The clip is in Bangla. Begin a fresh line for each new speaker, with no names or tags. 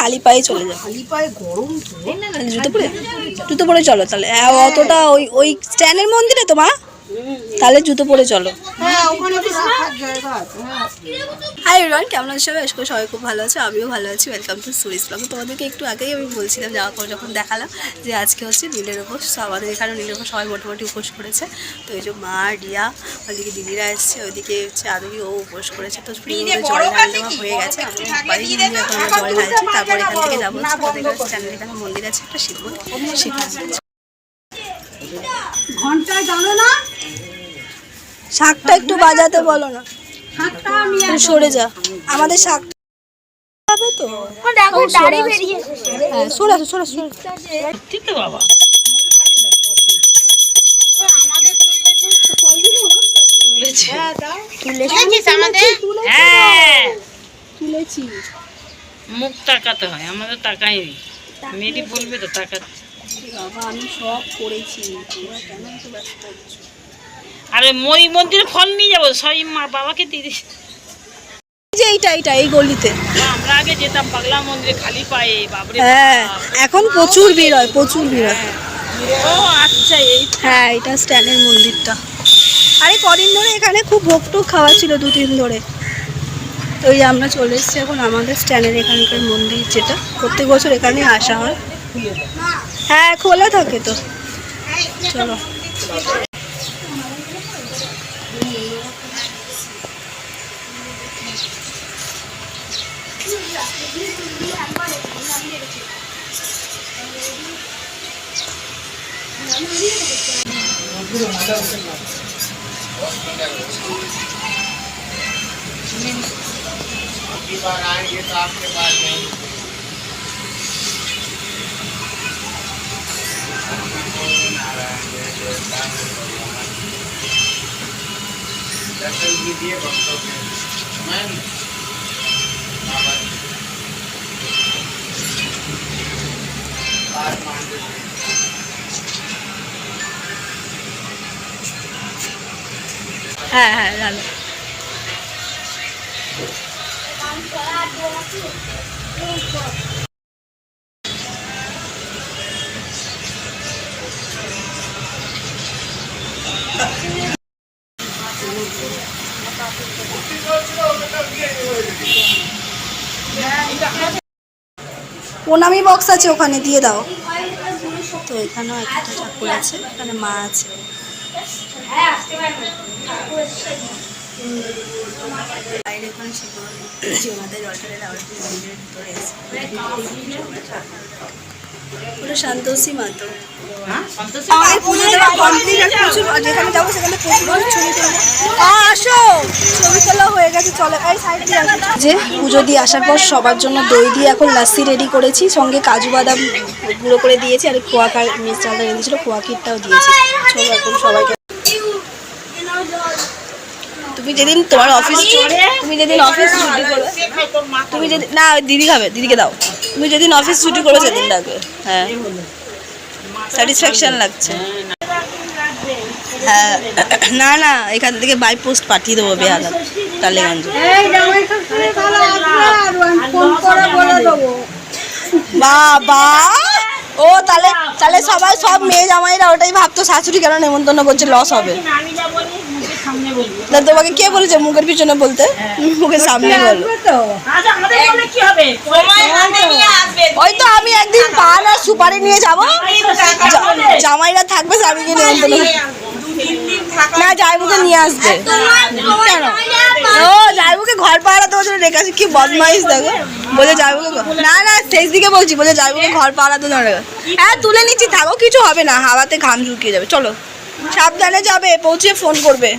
খালি পায়ে চলে যাও,
খালি পায়ে গরম
জুতো পরে চলো তাহলে। অতটা ওই স্ট্যান্ডের মন্দিরে তো মা, তাহলে জুতো পরে চলো। হাই এভরিওয়ান, কেমন আছো সবাই? আজকে সবাই খুব ভালো আছে, আমিও ভালো আছি। Welcome to Suri's blog. তোমাদেরকে একটু আগেই আমি বলছিলাম, যাওয়ার পর যখন দেখালাম যে আজকে হচ্ছে নীলের উপোস। তো আমাদের এখানে নীলের উপোস সবাই মোটামুটি উপোস করেছে। তো এই যে মা, রিয়া, ওইদিকে দিদিরা এসছে, ওইদিকে হচ্ছে আদমি, ও উপোস করেছে। তো জল ঢাল দেওয়া হয়ে গেছে, আমি বাড়ি গিয়ে এখন আমরা জল ঢালছি। তারপর এখান থেকে যাবো হচ্ছে আমাদের চ্যানেলে এখানে মন্দির আছে একটা, শিব মন্দির, সেখানে
ঘন্টায় জানো না,
শাকটা একটু বাজাতে বলো না, সরে যা। আমাদের শাক হবে তো, হ্যাঁ সরে আসো, সরে সরে।
ঠিক তো বাবা,
তুলেছি।
মুখ তাকাতে হয়, আমাদের তাকাইনি। মেয়েটি বলবে তো তাকাচ্ছে।
বাবা আমি সব করেছি, তোমরা কেন এত ব্যস্ত হচ্ছ?
আরে মই মন্দিরে ফল নিয়ে যাবো, সবই মা বাবাকে দিয়ে দিস।
যে এইটা এই গলিতে
আমরা আগে যেতাম পাগলা মন্দিরে খালি পায়ে, বাবরে।
হ্যাঁ এখন প্রচুর ভিড় হয়, প্রচুর ভিড় হয়।
ও আচ্ছা, এই
হ্যাঁ এটা স্ট্যান্ডের মন্দিরটা। আরে কদিন ধরে এখানে খুব ভোগ টোগ খাওয়া ছিল, 2-3 ধরে। তো ওই আমরা চলে এসেছি এখন আমাদের স্ট্যান্ডের এখানকার মন্দির, যেটা প্রত্যেক বছর এখানে আসা হয়। হ্যাঁ খোলা থাকে তো, চলো।
बार आएंगे तो आपके पास नहीं। दर्शन कीजिए भक्तों के।
হ্যাঁ হ্যাঁ জানো। প্রণামী বক্স আছে ওখানে, দিয়ে দাও। তো এখানেও একটা ঠাকুর আছে, এখানে মা আছে। বাইরে এখানে শিবমাতার জলটা মন্দিরের ভিতরে এসে ওটা সন্তোষী মাতো। আমাদের পুজো দেওয়া কমপ্লিট, আর প্রচুর যেখানে যাবো সেখানে প্রচুর ছবি তুলবো। আসো, ছবি তোলা হয়ে গেছে, চলো এই সাইড দিয়ে। যে পুজো দিয়ে আসার পর সবার জন্য দই দিয়ে এখন লাস্সি রেডি করেছি, সঙ্গে কাজু বাদাম গুঁড়ো করে দিয়েছি, আর খোয়া মিষ্টি চালটা রেঁধেছিল, খোয়া ক্ষীরটাও দিয়েছি। চলো এখন সবাইকে। তুমি যেদিন তোমার অফিস, তুমি যেদিন অফিস ছুটি করবে, তুমি যেদিন না দিদি খাবে, দিদিকে দাও। তুমি যেদিন অফিস ছুটি করবে সেদিন ডাকবে। হ্যাঁ স্যাটিসফ্যাকশন লাগছে। হ্যাঁ না না, এখান থেকে বাই পোস্ট পাঠিয়ে দেবো বেহালা টালিগঞ্জ। বাবা ও তাহলে তাহলে সবাই, সব মেয়ে জামাইরা ওটাই ভাবতো শাশুড়ি কেন নেমন্তন্ন করছে, লস হবে। তোমাকে কে বলেছে মুখের পিছনে বলতে? মুখের সামনে বলো। ওই তো আমি একদিন পান আর সুপারি নিয়ে যাবো, জামাইরা থাকবে, স্বামীকে নেমন্তন্ন না, জামাইবুকে নিয়ে আসবে। কেন ও জামাইবুকে ঘর পাহারা দেওয়ার জন্য রেখে আসি? কি বদমাইশ দেখো, বলে জামাইবুকে না না শেষ দিকে বলছি, বলে জামাইবুকে ঘর পাহারা দেওয়ার জন্য। হ্যাঁ তুলে নিচ্ছি, থাকো, কিছু হবে না, হাওয়াতে ঘাম ঝুঁকিয়ে যাবে। চলো সাবধানে যাবে, পৌঁছে ফোন করবে।